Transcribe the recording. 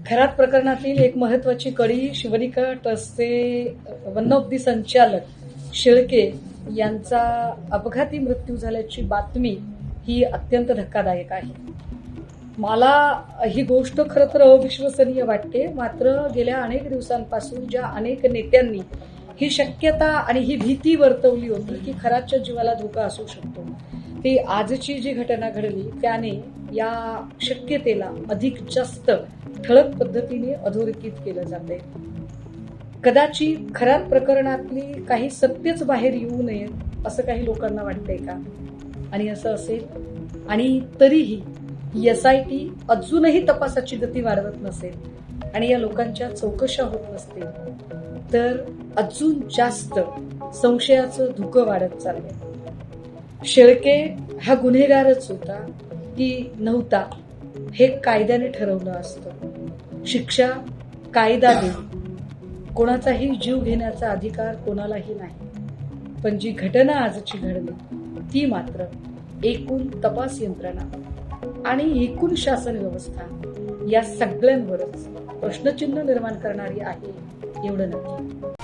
खरात प्रकरणातील एक महत्वाची कडी शिवनिका ट्रस्टचे वन ऑफ दी संचालक शेळके यांचा अपघाती मृत्यू झाल्याची बातमी ही अत्यंत धक्कादायक आहे. मला ही गोष्ट खरं तर अविश्वसनीय वाटते. मात्र गेल्या अनेक दिवसांपासून ज्या अनेक नेत्यांनी ही शक्यता आणि ही भीती वर्तवली होती की खरातच्या जीवाला धोका असू शकतो, ती आजची जी घटना घडली त्याने या शक्यतेला अधिक जास्त ठळक पद्धतीने अधोरेखित केलं जाते. कदाचित खरात प्रकरणातली काही सत्यच बाहेर येऊ नये असं काही लोकांना वाटतंय का? आणि असं असेल आणि तरीही SIT अजूनही तपासाची गती वाढवत नसेल आणि या लोकांच्या चौकशा होत नसतील तर अजून जास्त संशयाचं धुकं वाढत चाललंय. शेळके हा गुन्हेगारच होता की नव्हता हे कायद्याने ठरवलं असतं. शिक्षा कायदा देईल, कोणाचाही जीव घेण्याचा अधिकार कोणालाही नाही. पण जी घटना आजची घडली ती मात्र एकूण तपास यंत्रणा आणि एकूण शासन व्यवस्था या सगळ्यांवरच प्रश्नचिन्ह निर्माण करणारी आहे एवढं नक्की.